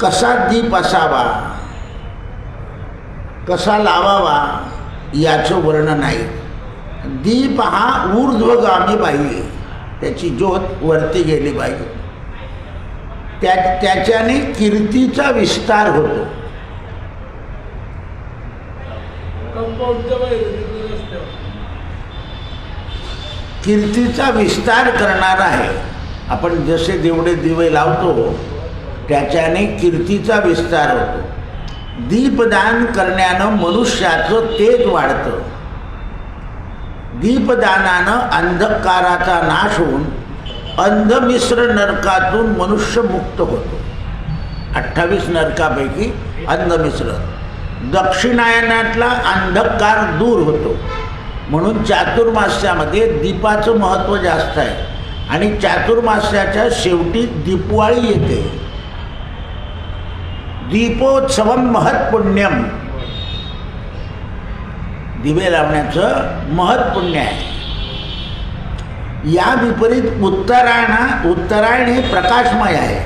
कसा दीप असावा, कसा लावावा याचं वर्णन आहे. दीप हा ऊर्ध्वगामी पाहिजे, त्याची ज्योत वरती गेली पाहिजे. त्याच्याने कीर्तीचा विस्तार होतो. कीर्तीचा विस्तार करणार आहे. आपण जसे जेवढे दिवे लावतो त्याच्याने कीर्तीचा विस्तार होतो. दीपदान करण्यानं मनुष्याचं तेज वाढतं. दीपदानानं अंधकाराचा नाश होऊन अंधमिश्र नरकातून मनुष्य मुक्त होतो. 28 नरकापैकी अंधमिश्र. दक्षिणायनातला अंधकार दूर होतो. म्हणून चातुर्मास्यामध्ये दीपाचं महत्त्व जास्त आहे. आणि चातुर्मास्याच्या शेवटी दीपवाळी येते. दीपोत्सवम महत्पुण्यम. दिवे लावण्याचं महत्पुण्य आहे. या विपरीत उत्तरायण हे प्रकाशमय आहे.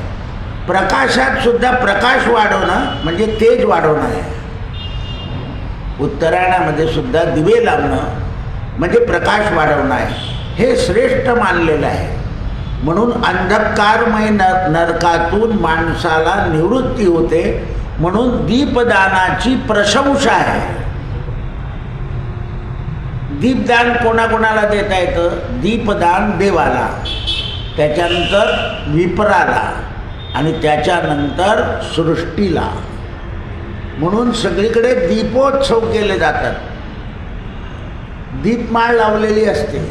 प्रकाशात सुद्धा प्रकाश वाढवणं म्हणजे तेज वाढवणं आहे. उत्तरायणामध्ये सुद्धा दिवे लावणं म्हणजे प्रकाश वाढवणं आहे. हे श्रेष्ठ मानलेलं आहे. म्हणून अंधकारमय नरकातून माणसाला निवृत्ती होते. म्हणून दीपदानाची प्रशंसा आहे. दीपदान कोणाकोणाला देता येतं? दीपदान देवाला, त्याच्यानंतर विप्राला आणि त्याच्यानंतर सृष्टीला. म्हणून सगळीकडे दीपोत्सव केले जातात. दीपमाळ लावलेली असते.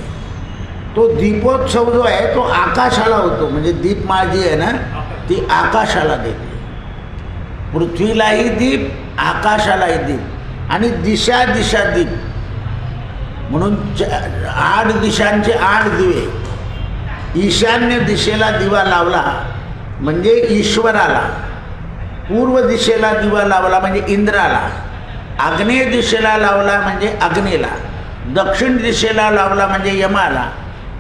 तो दीपोत्सव जो आहे तो आकाशाला होतो. म्हणजे दीपमाळ जी आहे ना ती आकाशाला देते. पृथ्वीलाही दीप, आकाशालाही दीप आणि दिशा दिशा दीप. म्हणून 8 दिशांचे 8 दिवे. ईशान्य दिशेला दिवा लावला म्हणजे ईश्वराला. पूर्व दिशेला दिवा लावला म्हणजे इंद्राला. आग्नेय दिशेला लावला म्हणजे अग्नीला. दक्षिण दिशेला लावला म्हणजे यमाला.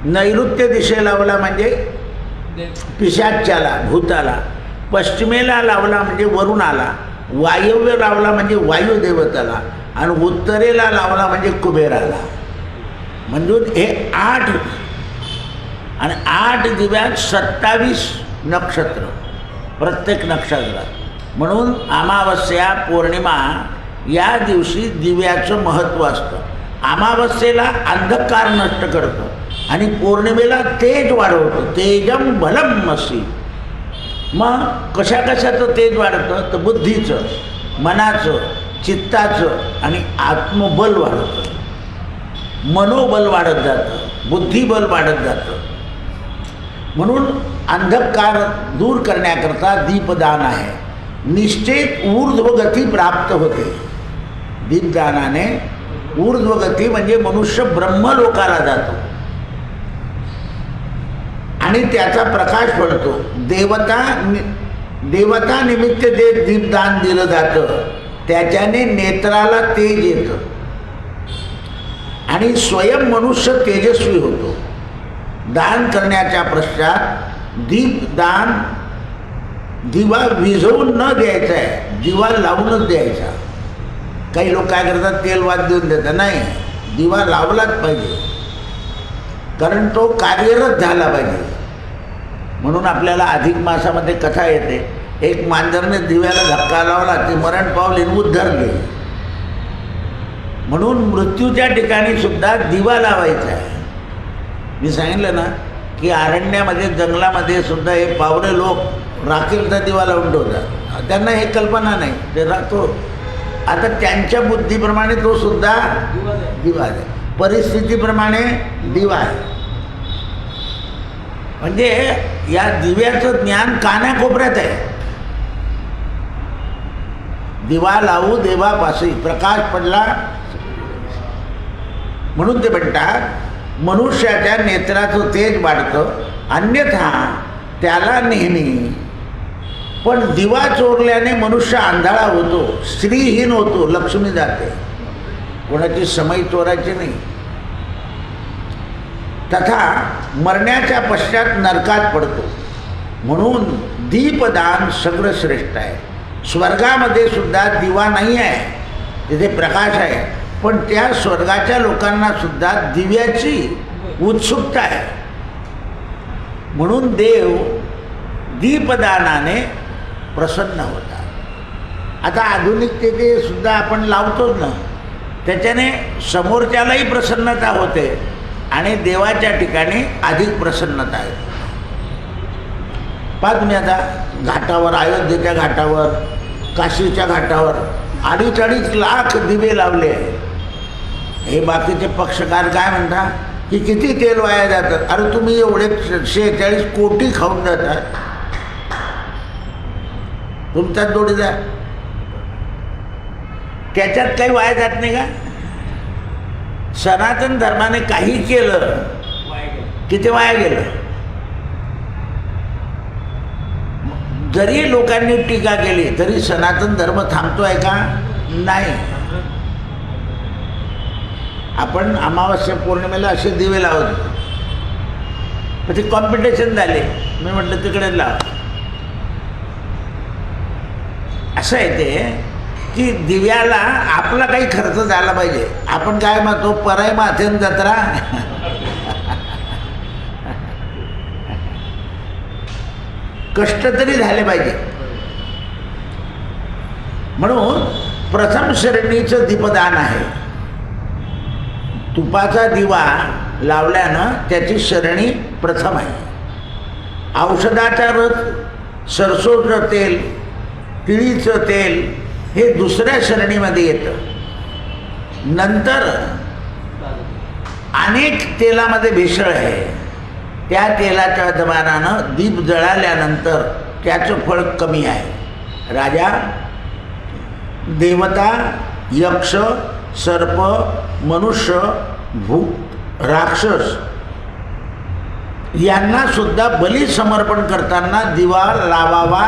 नैऋत्य दिशेला लावला म्हणजे पिशाच्याला, भूताला. पश्चिमेला लावला म्हणजे वरुणाला. वायव्य लावला म्हणजे वायुदेवताला. आणि उत्तरेला लावला म्हणजे कुबेराला. म्हणजे हे 8 आणि 8 दिव्यात 27 नक्षत्र प्रत्येक नक्षत्रात. म्हणून अमावस्या पौर्णिमा या दिवशी दिव्याचं महत्त्व असतं. अमावस्येला अंधकार नष्ट करतं आणि पौर्णिमेला तेज वाढवतं. तेजम बलमसी. मग कशा कशाचं तेज वाढतं? तर बुद्धीचं, मनाचं, चित्ताचं आणि आत्मबल वाढतं. मनोबल वाढत जातं, बुद्धिबल वाढत जातं. म्हणून अंधकार दूर करण्याकरता दीपदान आहे. निश्चित ऊर्ध्वगती प्राप्त होते. दीपदानाने ऊर्ध्वगती म्हणजे मनुष्य ब्रह्मलोकाला जातो आणि त्याचा प्रकाश पडतो. देवता निमित्त जे दीपदान दिलं जातं त्याच्याने नेत्राला तेज येतं आणि स्वयं मनुष्य तेजस्वी होतो. दान करण्याच्या पश्चात दीपदान दिवा विझवून न द्यायचा आहे, दिवा लावूनच द्यायचा. काही लोक काय करतात? तेल वाद देऊन देतात. नाही, दिवा लावलाच पाहिजे कारण तो कार्यरत झाला पाहिजे. म्हणून आपल्याला अधिक मासामध्ये कथा येते. एक मांजरने दिव्याला धक्का लावला, ते मरण पावले उद्धरले. म्हणून मृत्यूच्या ठिकाणी सुद्धा दिवा लावायचा आहे. मी सांगितलं ना की अरण्यामध्ये, जंगलामध्ये सुद्धा हे पावरे लोक राखेलचा दिवा लावून ठेवतात. त्यांना हे कल्पना नाही, ते राहतो. आता त्यांच्या बुद्धीप्रमाणे तो सुद्धा दिवा आहे, परिस्थितीप्रमाणे दिवा आहे. म्हणजे या दिव्याचं ज्ञान कानाकोपऱ्यात आहे. दिवा लावू देवापाशी, प्रकाश पडला. म्हणून ते म्हणतात मनुष्याच्या नेत्राचं तेज वाढतं, अन्यथा त्याला नेहमी. पण दिवा चोरल्याने मनुष्य आंधळा होतो, स्त्रीहीन होतो, लक्ष्मी जाते. कोणाची समई चोरायची नाही. तथा मरण्याच्या पश्चात नरकात पडतो. म्हणून दीपदान सगळं श्रेष्ठ आहे. स्वर्गामध्ये सुद्धा दिवा नाही आहे, तिथे प्रकाश आहे, पण त्या स्वर्गाच्या लोकांना सुद्धा दिव्याची उत्सुकता आहे. म्हणून देव दीपदानाने प्रसन्न होतात. आता आधुनिकतेचे सुद्धा आपण लावतोच ना, त्याच्याने समोरच्यालाही प्रसन्नता होते आणि देवाच्या ठिकाणी अधिक प्रसन्नता आहे. पहा तुम्ही आता घाटावर, अयोध्येच्या घाटावर, काशीच्या घाटावर 2.5 लाख दिवे लावले आहे. हे बाकीचे पक्षकार काय म्हणतात की किती तेल वाया जातं. अरे तुम्ही एवढे 46 कोटी खाऊन जातात, तुमचाच जोडीदार, त्याच्यात काही वाया जात नाही का? सनातन धर्माने काही केलं किती वाया गेलं. जरी लोकांनी टीका केली तरी सनातन धर्म थांबतोय का? नाही. आपण अमावस्या पौर्णिमेला असे दिवे लावत होतो, मग ते कॉम्पिटिशन झाले. मी म्हटलं तिकडे लाव. असं आहे ते की दिव्याला आपला काही खर्च झाला पाहिजे. आपण काय म्हणतो, पराई माथेन जत्रा. कष्ट तरी झाले पाहिजे. म्हणून प्रथम श्रेणीचं दीपदान आहे. तुपाचा दिवा लावल्यानं त्याची श्रेणी प्रथम आहे. औषधाचा रस, सरसोचं तेल, तिळीचं तेल हे दुसऱ्या श्रेणीमध्ये येतं. नंतर अनेक तेलामध्ये भेसळ आहे. त्या तेलाच्या दबाणानं दीप जळाल्यानंतर त्याचं फळ कमी आहे. राजा, देवता, यक्ष, सर्प, मनुष्य, भूत, राक्षस यांना सुद्धा बली समर्पण करताना दिवा लावावा.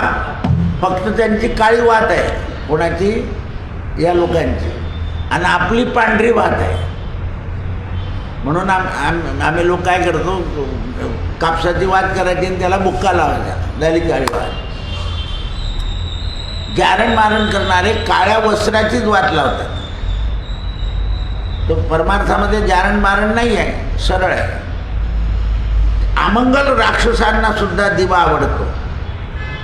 फक्त त्यांची काळी वात आहे, कोणाची? या लोकांची, आणि आपली पांढरी वात आहे. म्हणून आम्ही लोक काय करतो, कापसाची वात करायची आणि त्याला बुक्का लावायचा, झाली काळी वात. जारण मारण करणारे काळ्या वस्त्राचीच वात लावतात. तो परमार्थामध्ये जारण मारण नाही आहे, सरळ आहे. अमंगल राक्षसांना सुद्धा दिवा आवडतो.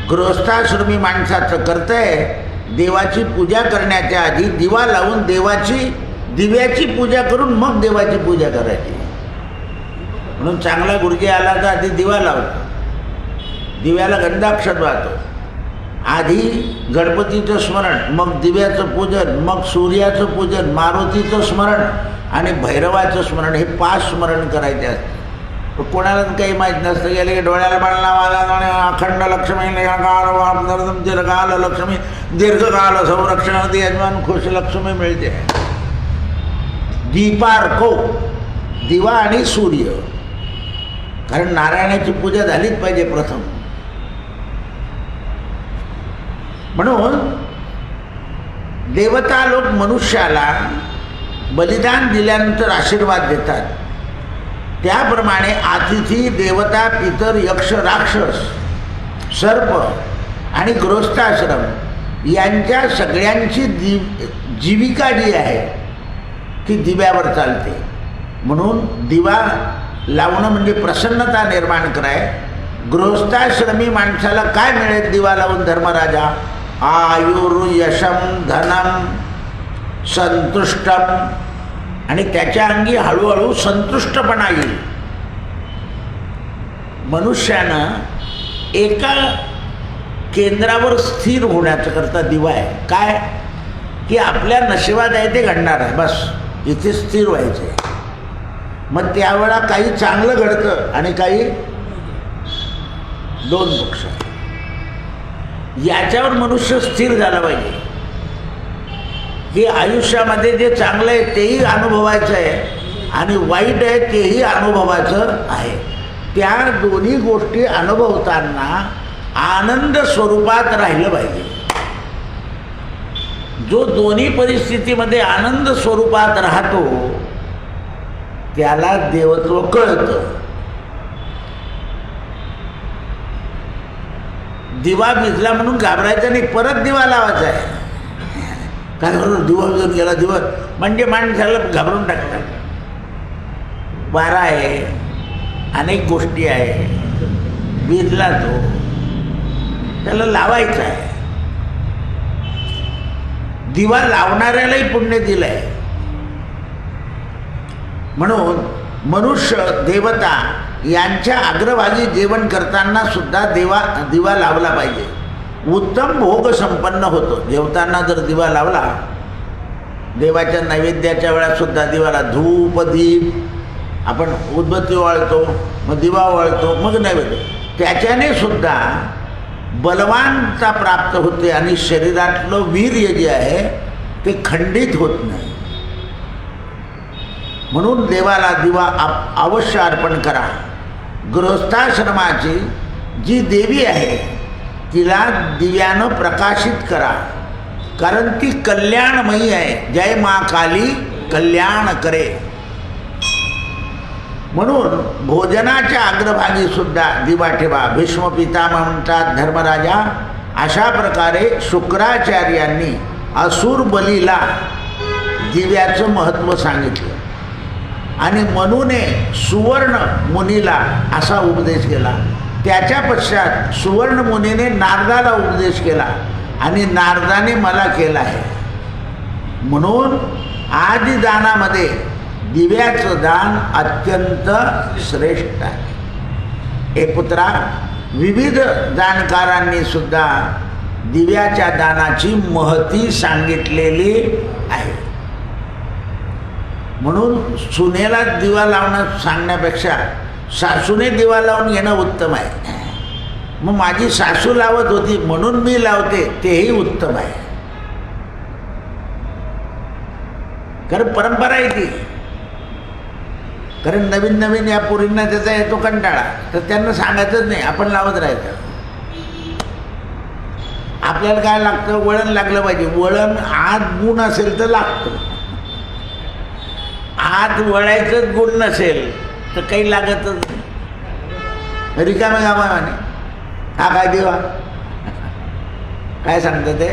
गृहस्थाश्रमी माणसाचं कर्तव्य देवाची पूजा करण्याच्या आधी दिवा लावून दिव्याची पूजा करून मग देवाची पूजा करायची. म्हणून चांगला गुरुजी आला तर आधी दिवा लावतो, दिव्याला गंधाक्षत वाहतो. आधी गणपतीचं स्मरण, मग दिव्याचं पूजन, मग सूर्याचं पूजन, मारुतीचं स्मरण आणि भैरवाचं स्मरण, हे 5 स्मरण करायचे असते. कोणालाच काही माहीत नसतं. गेले की डोळ्याला बाळला वाला अखंड लक्ष्मी दीर्घकाल लक्ष्मी दीर्घकाल संरक्षण यजमान खुश लक्ष्मी मिळते. दीपार्को, दिवा आणि सूर्य, कारण नारायणाची पूजा झालीच पाहिजे प्रथम. म्हणून देवता लोक मनुष्याला बलिदान दिल्यानंतर आशीर्वाद देतात. त्याप्रमाणे अतिथी, देवता, पितर, यक्ष, राक्षस, सर्प आणि गृहस्थाश्रम यांच्या सगळ्यांची जीविका जी आहे ती दिव्यावर चालते. म्हणून दिवा लावणं म्हणजे प्रसन्नता निर्माण कराय. गृहस्थाश्रमी माणसाला काय मिळेल दिवा लावून? धर्मराजा, आयुर्यशम धनम संतुष्टम, आणि त्याच्या अंगी हळूहळू संतुष्टपणा येईल. मनुष्यानं एका केंद्रावर स्थिर होण्याचं करता दिवा आहे. काय की आपल्या नशिबात आहे ते घडणार आहे, बस इथे स्थिर व्हायचं आहे. मग त्यावेळा काही चांगलं घडतं आणि काही 2 पक्ष. याच्यावर मनुष्य स्थिर झाला पाहिजे की आयुष्यामध्ये जे चांगलं आहे तेही अनुभवायचं आहे आणि वाईट आहे तेही अनुभवायचं आहे. त्या दोन्ही गोष्टी अनुभवताना आनंद स्वरूपात राहिलं पाहिजे. जो दोन्ही परिस्थितीमध्ये आनंद स्वरूपात राहतो त्याला देवत्व कळतं. दिवा भिजला म्हणून घाबरायचं नाही, परत दिवा लावायचा आहे. काय बरोबर दिवा भिजून गेला, दिवा म्हणजे माणसाला घाबरून टाकतात. वारा आहे, अनेक गोष्टी आहे, भिजला तो, त्याला लावायचा आहे. दिवा लावणाऱ्यालाही पुण्य दिलं आहे. म्हणून मनुष्य देवता यांच्या अग्रभागी जेवण करताना सुद्धा दिवा लावला पाहिजे. उत्तम भोग संपन्न होतो. जेवताना जर दिवा लावला, देवाच्या नैवेद्याच्या वेळात सुद्धा दिवाला धूप दीप, आपण उदबत्ती वाळतो, मग दिवा वाळतो, मग नैवेद्य, त्याच्याने सुद्धा बलवानता प्राप्त होते आणि शरीरातलं वीर्य जे आहे ते खंडित होत नाही. म्हणून देवाला दिवा अवश्य अर्पण करा. गृहस्थाश्रमाची जी देवी आहे तिला दिव्यानं प्रकाशित करा, कारण ती कल्याणमयी आहे. जय मा काली कल्याण करे. म्हणून भोजनाच्या अग्रभागी सुद्धा दिवा ठेवा. भीष्म पितामह म्हणतात, धर्मराजा, अशा प्रकारे शुक्राचार्यांनी असुर बलीला दिव्याचं महत्त्व सांगितलं आणि मनूने सुवर्ण मुनीला असा उपदेश केला. त्याच्या पश्चात सुवर्ण मुनीने नारदाला उपदेश केला आणि नारदाने मला केला आहे. म्हणून आदि दानामध्ये दिव्याचं दान अत्यंत श्रेष्ठ आहे. हे पुत्रा, विविध दानकारांनी सुद्धा दिव्याच्या दानाची महती सांगितलेली आहे. म्हणून सुनेला दिवा लावणं सांगण्यापेक्षा सासूने दिवा लावून घेणं उत्तम आहे. मग माझी सासू लावत होती म्हणून मी लावते, तेही उत्तम आहे. कारण परंपरा आहे ती. कारण नवीन नवीन या पोरींना त्याचा येतो कंटाळा, तर त्यांना सांगायचंच नाही, आपण लावत राहायचं. आपल्याला काय लागतं, वळण लागलं पाहिजे. वळण आत गुण असेल तर लागतं, आत वळायचंच गुण नसेल तर काही लागतच नाही. रिकाम्या गावाने हा काय दिवा, काय सांगतं ते,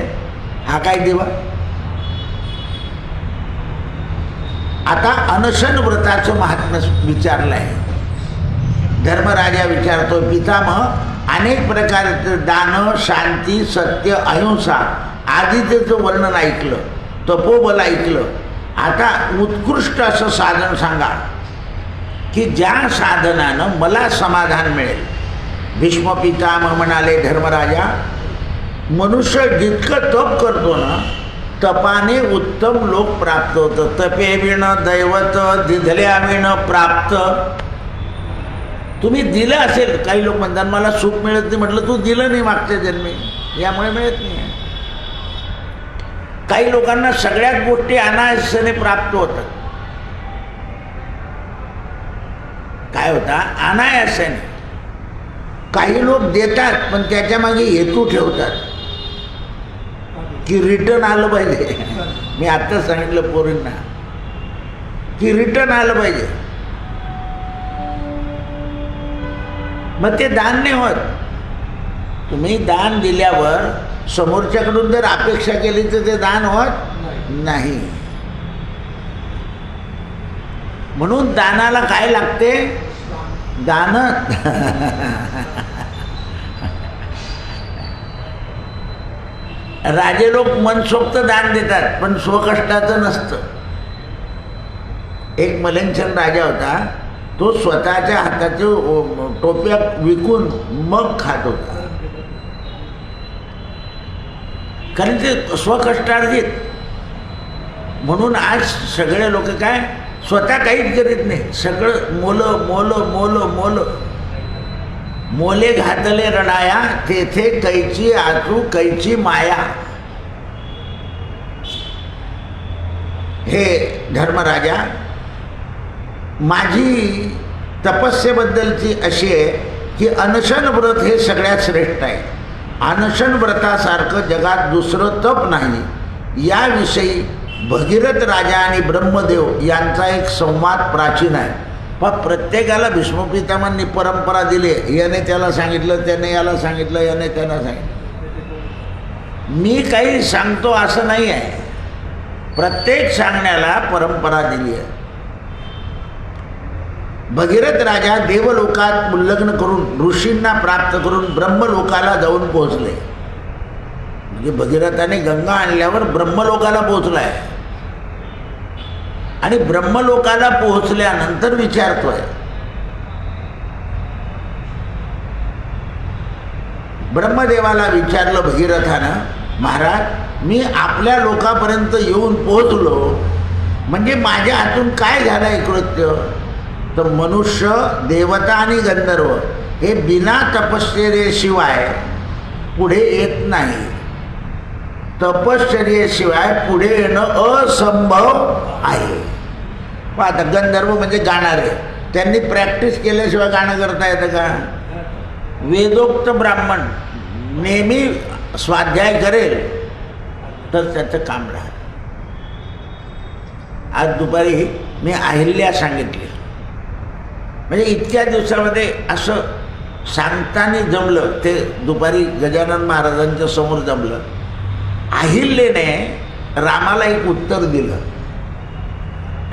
हा काय दिवा. आता अनशन व्रताचं महात्म्य विचारलं आहे. धर्मराजा विचारतो, पितामह, अनेक प्रकारचं दान, शांती, सत्य, अहिंसा आदित्यचं वर्णन ऐकलं, तपोबल ऐकलं. आता उत्कृष्ट असं साधन सांगा की ज्या साधनानं मला समाधान मिळेल. भीष्म पितामह म्हणाले, धर्मराजा, मनुष्य जितकं तप करतो ना, तपाने उत्तम लोक प्राप्त होतं. तपे विण दैवत दिधल्या विण प्राप्त. तुम्ही दिलं असेल, काही लोक म्हणतात मला सुख मिळत नाही, म्हटलं तू दिलं नाही मागच्या जन्मी, यामुळे मिळत नाही. काही लोकांना सगळ्याच गोष्टी अनायासाने प्राप्त होतात. काय होता, अनायासाने. काही लोक देतात पण त्याच्या मागे हेतू ठेवतात की रिटर्न आलं पाहिजे. मी आत्ताच सांगितलं पोरींना की रिटर्न आलं पाहिजे, मग ते दान नाही होत. तुम्ही दान दिल्यावर समोरच्याकडून जर अपेक्षा केली तर ते दान होत नाही. म्हणून दानाला काय लागते, दान. राजे लोक मनसोक्त दान देतात पण स्वकष्टाचं नसतं. एक मलेंगशन राजा होता, तो स्वतःच्या हाताच्या टोप्या विकून मग खात होता, कारण ते स्वकष्टार्जित. म्हणून आज सगळे लोक काय, स्वतः काहीच करीत नाही, सगळं मोलं मोलं मोलं मोलं. मोले घातले रणाया, तेथे कैची आचू कैची माया. हे धर्मराजा, माझी तपस्येबद्दलची अशी आहे की अनशन व्रत हे सगळ्यात श्रेष्ठ आहे. अनशन व्रतासारखं जगात दुसरं तप नाही. याविषयी भगीरथ राजा आणि ब्रह्मदेव यांचा एक संवाद प्राचीन आहे. पण प्रत्येकाला भीष्म पितामहांनी परंपरा दिली, याने त्याला सांगितलं, त्याने याला सांगितलं, याने त्याला सांगितलं. मी काही सांगतो असं नाही आहे, प्रत्येक सांगण्याला परंपरा दिली आहे. भगीरथ राजा देवलोकात उल्लग्न करून ऋषींना प्राप्त करून ब्रह्मलोकाला जाऊन पोहोचले. म्हणजे भगीरथाने गंगा आणल्यावर ब्रह्मलोकाला पोहोचलाय आणि ब्रह्मलोकाला पोहोचल्यानंतर विचारतोय, ब्रह्मदेवाला विचारलं भगीरथानं, महाराज मी आपल्या लोकापर्यंत येऊन पोहोचलो, म्हणजे माझ्या हातून काय झालंय कृत्य? तर मनुष्य, देवता आणि गंधर्व हे बिना तपश्चर्येशिवाय पुढे येत नाही. तपश्चर्येशिवाय पुढे येणं असंभव आहे. आता गंधर्व म्हणजे गाणारे, त्यांनी प्रॅक्टिस केल्याशिवाय गाणं करता येतं का? वेदोक्त ब्राह्मण नेहमी स्वाध्याय करेल तर त्याचं काम राहतं. आज दुपारी मी अहिल्या सांगितली, म्हणजे इतक्या दिवसामध्ये असं सांगताना जमलं, ते दुपारी गजानन महाराजांच्या समोर जमलं. अहिल्याने रामाला एक उत्तर दिलं.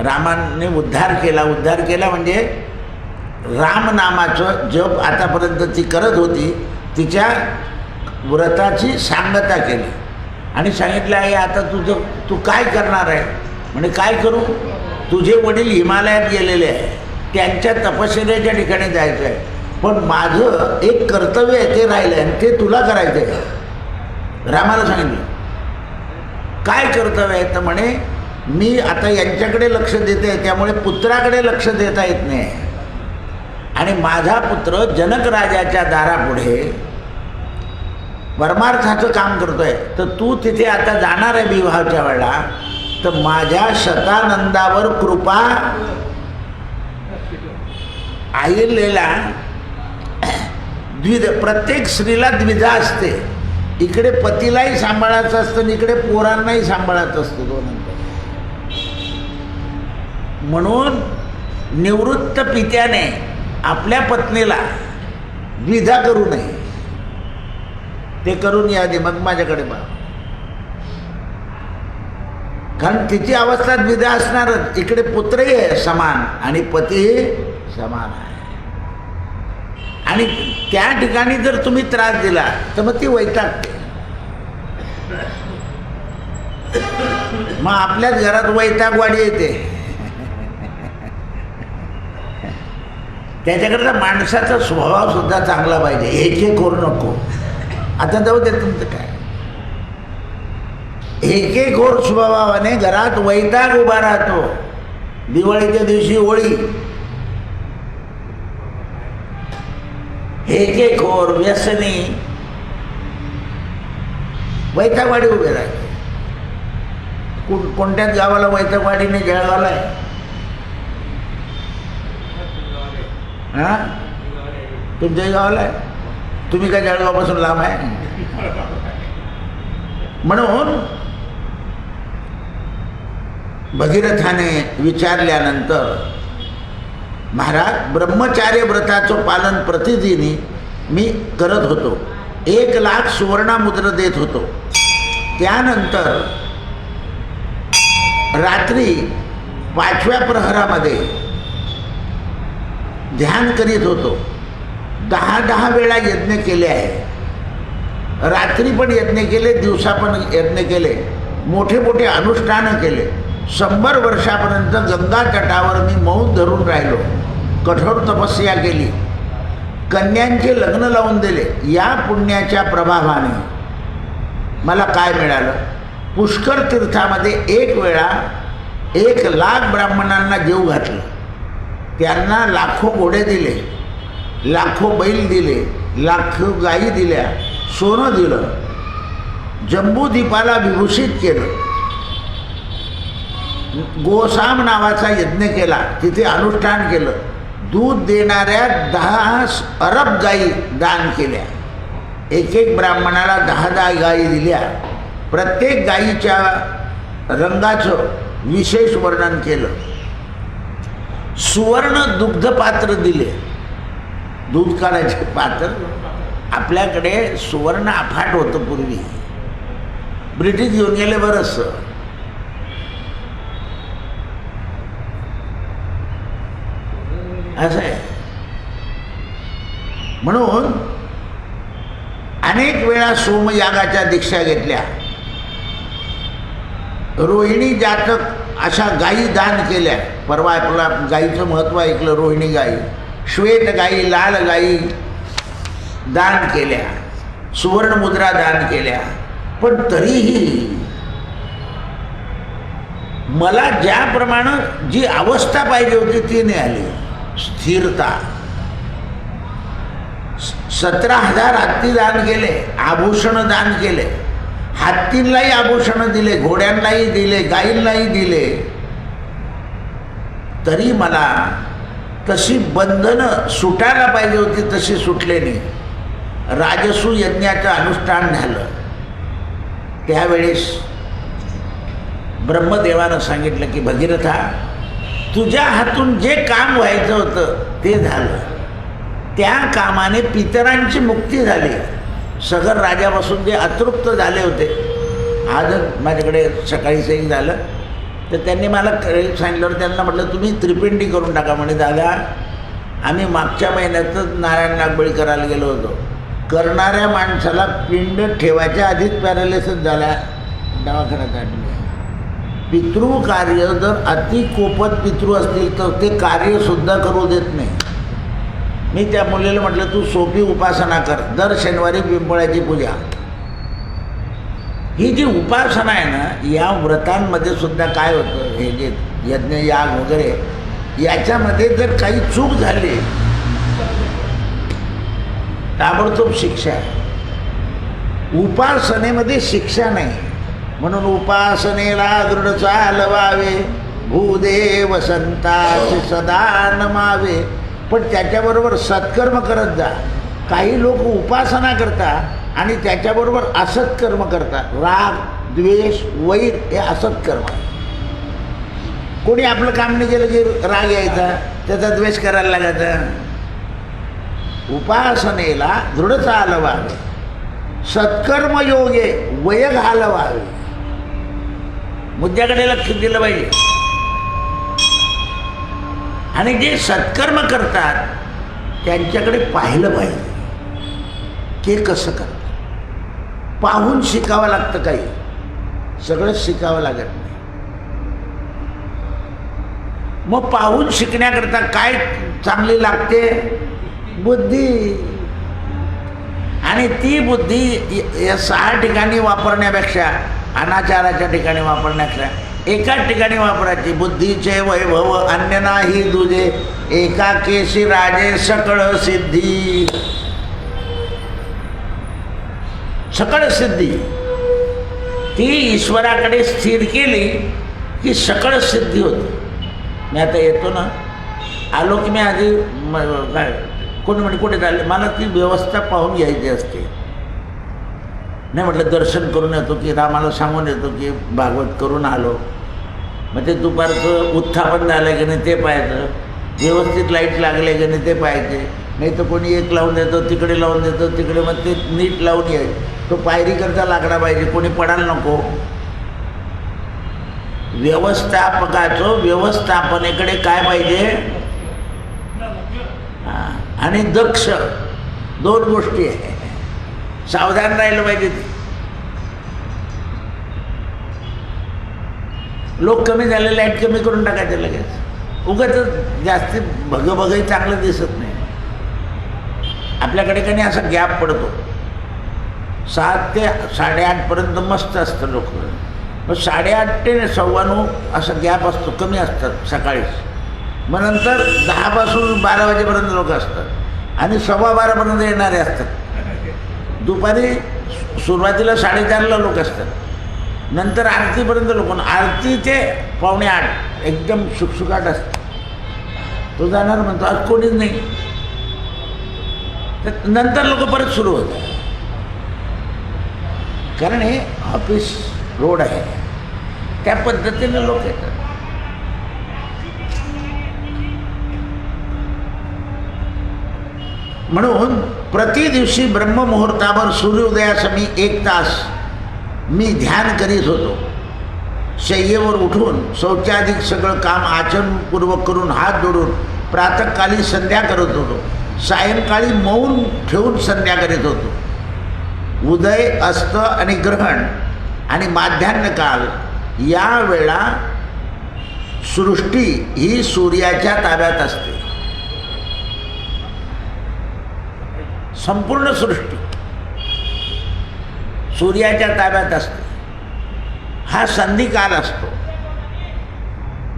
रामाने उद्धार केला म्हणजे राम नामाचं जप आतापर्यंत ती करत होती, तिच्या व्रताची सांगता केली आणि सांगितलं आहे आता तू काय करणार आहे? म्हणजे काय करू? तुझे वडील हिमालयात गेलेले आहे, त्यांच्या तपश्चर्याच्या ठिकाणी जायचं आहे, पण माझं एक कर्तव्य आहे ते राहिलं आहे आणि ते तुला करायचं आहे. रामाला सांगितलं काय कर्तव्य आहे? तर म्हणे मी आता यांच्याकडे लक्ष देते, त्यामुळे पुत्राकडे लक्ष देता येत नाही आणि माझा पुत्र जनक राजाच्या दारापुढे परमार्थाचं काम करतोय, तर तू तिथे आता जाणार आहे विवाहाच्या वेळेला, तर माझ्या शतानंदावर कृपा. अहिल्याला प्रत्येक स्त्रीला द्विधा असते, इकडे पतीलाही सांभाळायचं असतं आणि इकडे पोरांनाही सांभाळायचं असतं दोनंतर. म्हणून निवृत्त पित्याने आपल्या पत्नीला द्विधा करू नये, ते करून या दे मग माझ्याकडे बघ, कारण तिची अवस्था द्विधा असणारच. इकडे पुत्रही आहे समान आणि पतीही समान आहे, आणि त्या ठिकाणी जर तुम्ही त्रास दिला तर मग ती वैतागते. मग आपल्याच घरात वैतागवाडी येते. त्याच्याकरता माणसाचा स्वभाव सुद्धा चांगला पाहिजे, एक करू नको. आता जाऊ दे तुमचं काय, एकेखोर स्वभावाने घरात वैताग उभा राहतो. दिवाळीच्या दिवशी होळी, एकेखोर व्यसनी वैतागवाडी उभे राहते. कोणत्याच गावाला वैतागवाडीने जळगावला आहे? हां, तुमच्याही गावाला आहे? तुम्ही काय जळगावपासून लांब आहे? म्हणून भगीरथाने विचारल्यानंतर, महाराज ब्रह्मचार्य व्रताचं पालन प्रतिदिनी मी करत होतो, 1,00,000 सुवर्णमुद्र देत होतो. त्यानंतर रात्री 5व्या प्रहरामध्ये ध्यान करीत होतो. 10 वेळा यज्ञ केले आहे, रात्री पण यज्ञ केले, दिवसा पण यज्ञ केले, मोठे मोठे अनुष्ठानं केले. 100 वर्षापर्यंत गंगा तटावर मी मौन धरून राहिलो, कठोर तपस्या केली, कन्यांचे लग्न लावून दिले. या पुण्याच्या प्रभावाने मला काय मिळालं? पुष्कर तीर्थामध्ये 1 वेळा 1,00,000 ब्राह्मणांना जेव घातलं, त्यांना लाखो घोडे दिले, लाखो बैल दिले, लाखो गायी दिल्या, सोनं दिलं, जम्बूद्वीपाला विभूषित केलं, गोसाम नावाचा यज्ञ केला, तिथे अनुष्ठान केलं, दूध देणाऱ्या 10 अरब गायी दान केल्या, एक ब्राह्मणाला 10 गायी दिल्या, प्रत्येक गायीच्या रंगाचं विशेष वर्णन केलं. सुवर्ण दुग्ध पात्र दिले, दूध काढायचे पात्र. आपल्याकडे सुवर्ण अफाट होतं पूर्वी, ब्रिटिश घेऊन गेले बरंच. असं आहे. म्हणून अनेक वेळा सोमयागाच्या दीक्षा घेतल्या. रोहिणी जातक अशा गायी दान केल्या. परवा आपला गायीचं महत्त्व ऐकलं. रोहिणी गायी, श्वेत गायी, लाल गायी दान केल्या, सुवर्ण मुद्रा दान केल्या. पण तरीही मला ज्याप्रमाणे जी अवस्था पाहिजे होती ती नाही आली. स्थिरता. 17,000 हत्ती दान केले, आभूषण दान केले. हत्तींनाही आभूषण दिले, घोड्यांनाही दिले, गायींनाही दिले. तरी मला तशी बंधनं सुटायला पाहिजे होती तशी सुटले नाही. राजसू यज्ञाचं अनुष्ठान झालं. त्यावेळेस ब्रह्मदेवानं सांगितलं की भगीरथा, तुझ्या हातून जे काम व्हायचं होतं ते झालं. त्या कामाने पितरांची मुक्ती झाली. सगर राजापासून जे अतृप्त झाले होते, आजच माझ्याकडे सकाळी सही झालं, तर त्यांनी मला सांगितल्यावर त्यांना म्हटलं तुम्ही त्रिपिंडी करून टाका. म्हणे दादा, आम्ही मागच्या महिन्यातच नारायण नागबळी करायला गेलो होतो. करणाऱ्या माणसाला पिंड ठेवायच्या आधीच पॅरालिसिस झाला, दवाखान्यात आणले. पितृकार्य जर अति कोपत पितृ असतील तर ते कार्यसुद्धा करू देत नाही. मी त्या मुलीला म्हटलं तू सोपी उपासना कर, दर शनिवारी पिंपळाची पूजा. ही जी उपासना आहे ना, या व्रतांमध्ये सुद्धा काय होतं, हे जे यज्ञ याग वगैरे याच्यामध्ये जर काही चूक झाली ताबडतोब शिक्षा आहे. उपासनेमध्ये शिक्षा नाही. म्हणून उपासनेला दृढ चालवावे, भूदेव संताची सदा नमावे. पण त्याच्याबरोबर सत्कर्म करत जा. काही लोक उपासना करतात आणि त्याच्याबरोबर असत्कर्म करतात. राग, द्वेष, वैर हे असत्कर्म. कोणी आपलं काम नाही केलं की राग यायचा, त्याचा द्वेष करायला लागायचा. उपासनेला दृढ चालवावे, सत्कर्म योगे वय घालवावे. मुद्द्याकडे लक्ष दिलं पाहिजे. आणि जे सत्कर्म करतात त्यांच्याकडे पाहिलं पाहिजे की कसं करतात. पाहून शिकावं लागतं. काही सगळंच शिकावं लागत नाही. मग पाहून शिकण्याकरता काय चांगली लागते? बुद्धी. आणि ती बुद्धी या 6 ठिकाणी वापरण्यापेक्षा, अनाचाराच्या ठिकाणी वापरण्यापेक्षा एकाच ठिकाणी वापरायची. बुद्धीचे वैभव अन्य नाही दुजे, एका केशी राजे सकळ सिद्धी. सकळ सिद्धी ती ईश्वराकडे स्थिर केली की सकळ सिद्धी होती. मी आता येतो ना, आलो की मी आधी काय कोणी म्हणे कुठे झाले, मला ती व्यवस्था पाहून घ्यायची असते. नाही म्हटलं दर्शन करून येतो की रामाला सांगून येतो की भागवत करून आलो. मग ते दुपारचं उत्थापन झालं की नाही ते पाहायचं, व्यवस्थित लाईट लागले की नाही ते पाहायचे. नाही तर कोणी एक लावून देतो, तिकडे लावून देतो, तिकडे मग ते नीट लावून यायचं. तो पायरीकरता लाकडा पाहिजे, कोणी पडायला नको. व्यवस्थापकाचं व्यवस्थापनेकडे काय पाहिजे? आणि दक्ष, 2 गोष्टी आहे. सावधान राहिलं पाहिजे. लोक कमी झाले, लाईट कमी करून टाकायचे लगेच. उगाच जास्ती भगभगही चांगलं दिसत नाही. आपल्याकडे काही असा गॅप पडतो. 7 ते 8:30पर्यंत मस्त असतं लोक. मग 8:30 ते 9:15 असा गॅप असतो, कमी असतात सकाळीच. मग नंतर 10 पासून 12 वाजेपर्यंत लोक असतात आणि 12:15पर्यंत येणारे असतात. दुपारी सुरुवातीला 4:30ला लोक असतात, नंतर आरतीपर्यंत लोक. आरती ते 7:45 एकदम सुखसुखाट असतं. तो जाणार म्हणतो आज कोणीच नाही. तर नंतर लोक परत सुरू होतात, कारण हे ऑफिस रोड आहे, त्या पद्धतीने लोक येतात. म्हणून प्रति दिवशी ब्रह्ममुहूर्तावर सूर्योदयासमी 1 तास मी ध्यान करीत होतो. शय्येवर उठून शौचाधिक सगळं काम आचरणपूर्वक करून हात जोडून प्रातःकाली संध्या करत होतो. सायंकाळी मौन ठेवून संध्या करीत होतो. उदय, अस्त आणि ग्रहण आणि माध्यान्हकाल या वेळा सृष्टी ही सूर्याच्या ताब्यात असते. संपूर्ण सृष्टी सूर्याच्या ताब्यात असते. हा संधिकाल असतो.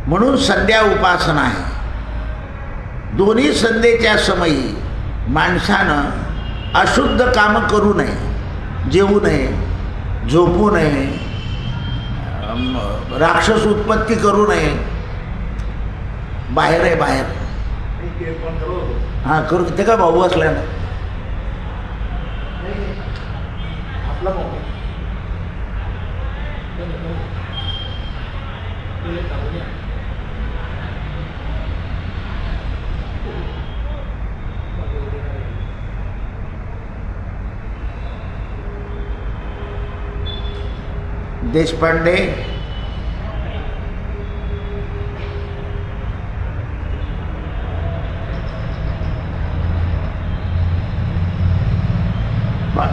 म्हणून संध्या उपासना आहे. दोन्ही संध्येच्या समयी माणसानं अशुद्ध कामं करू नये. जेवू नये, झोपू नये, राक्षस उत्पत्ती करू नये. बाहेर आहे बाहेर. हां करू. ते का भाऊ असला ना देशपांडे,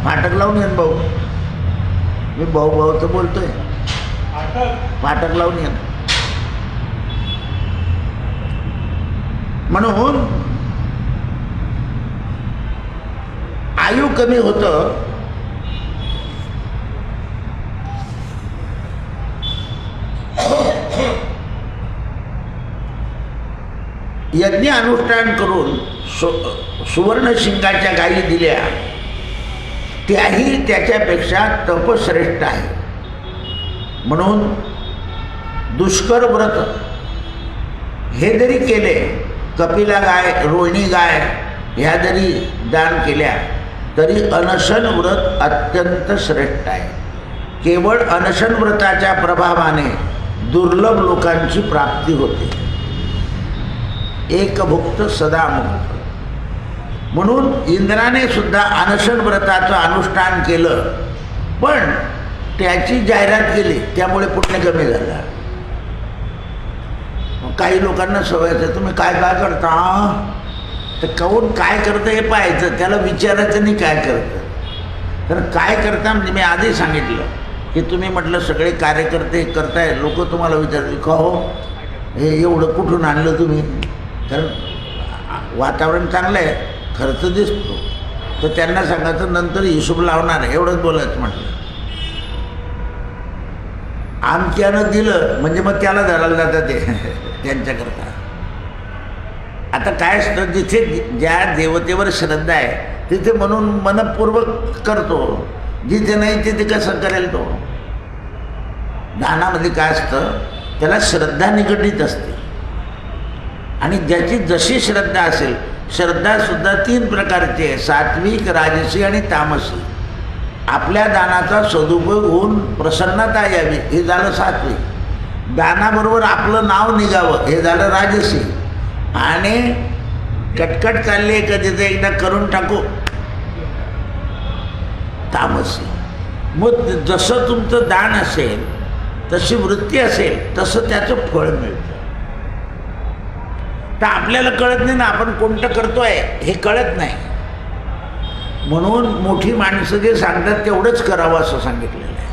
फाटक लावून येईन भाऊ. मी भाऊ भाऊ तर बोलतोय. फाटक लावून येईन. म्हणून आयु कमी होतं. यज्ञ अनुष्ठान करून सुवर्ण शिंगाच्या गायी दिल्या, त्याही त्याच्यापेक्षा तपश्रेष्ठ आहे. म्हणून दुष्कर व्रत हे जरी केले, कपिला गाय, रोहिणी गाय ह्या जरी दान केल्या, तरी अनशन व्रत अत्यंत श्रेष्ठ आहे. केवळ अनशन व्रताच्या प्रभावाने दुर्लभ लोकांची प्राप्ती होते. एकभुक्त सदा मुक्त. म्हणून इंद्राने सुद्धा अनशन व्रताचं अनुष्ठान केलं, पण त्याची जाहिरात केली, त्यामुळे पुण्य कमी झालं. काही लोकांना सवय आहे, तुम्ही काय काय करता, तर काहून काय करतं हे पाहायचं, त्याला विचारायचं नाही काय करतं. तर काय करता म्हणजे मी आधी सांगितलं की तुम्ही म्हटलं सगळे कार्यकर्ते करताय, लोक तुम्हाला विचारतील का हो हे एवढं कुठून आणलं तुम्ही. कारण वातावरण चांगलं आहे, खर्च दिसतो, तर त्यांना सांगायचं नंतर हिशोब लावणार आहे, एवढंच बोलायचं. म्हटलं आमच्यानं दिलं म्हणजे मग त्याला धरायला जातं ते त्यांच्याकरता. आता काय असतं, जिथे ज्या देवतेवर श्रद्धा आहे तिथे म्हणून मनपूर्वक करतो, जिथे नाही तिथे कसं करेल तो. दानामध्ये काय असतं, त्याला श्रद्धा निगडीत असते. आणि ज्याची जशी श्रद्धा असेल, श्रद्धासुद्धा 3 प्रकारची आहे, सात्विक, राजसी आणि तामसी. आपल्या दानाचा सदुपयोग होऊन प्रसन्नता यावी हे झालं सात्विक. दानाबरोबर आपलं नाव निघावं हे झालं राजसी. आणि कटकट चालली आहे कधी तर एकदा करून टाकू तामसी. मग जसं तुमचं दान असेल, तशी वृत्ती असेल, तसं त्याचं फळ मिळतं. तर आपल्याला कळत नाही ना आपण कोणतं करतोय हे कळत नाही. म्हणून मोठी माणसं जे सांगतात तेवढंच करावं असं सांगितलेलं आहे.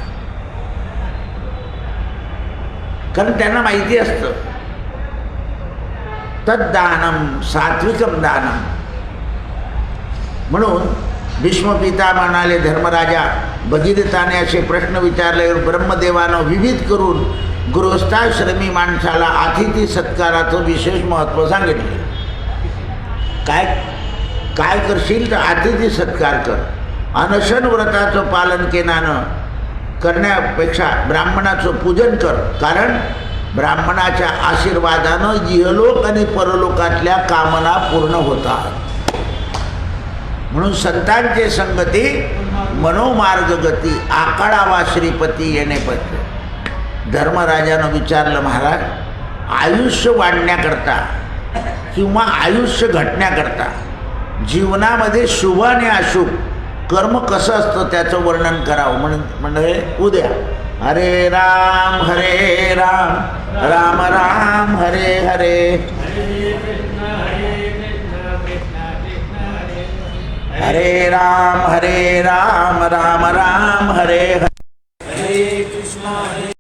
कारण त्यांना माहिती असतं तद्दानम सात्विकम दानम. म्हणून भीष्मपिता म्हणाले, धर्मराजा भगीरथाने असे प्रश्न विचारल्यावर ब्रह्मदेवानं विविध करून गृहस्थाश्रमी माणसाला अतिथी सत्काराचं विशेष महत्त्व सांगितले. काय काय करशील तर अतिथी सत्कार कर. अनशन व्रताचं पालन केल्यानं करण्यापेक्षा ब्राह्मणाचं पूजन कर, कारण ब्राह्मणाच्या आशीर्वादानं इहलोक आणि परलोकातल्या कामना पूर्ण होतात. म्हणून संतांचे संगती मनोमार्ग गती आकाळावा श्रीपती येणे पत्र. धर्मराजानं विचारलं, महाराज आयुष्य वाढण्याकरता किंवा आयुष्य घटण्याकरता जीवनामध्ये शुभ आणि अशुभ कर्म कसं असतं त्याचं वर्णन करावं म्हणजे उद्या हरे राम राम राम हरे हरे हरे राम राम राम हरे हरे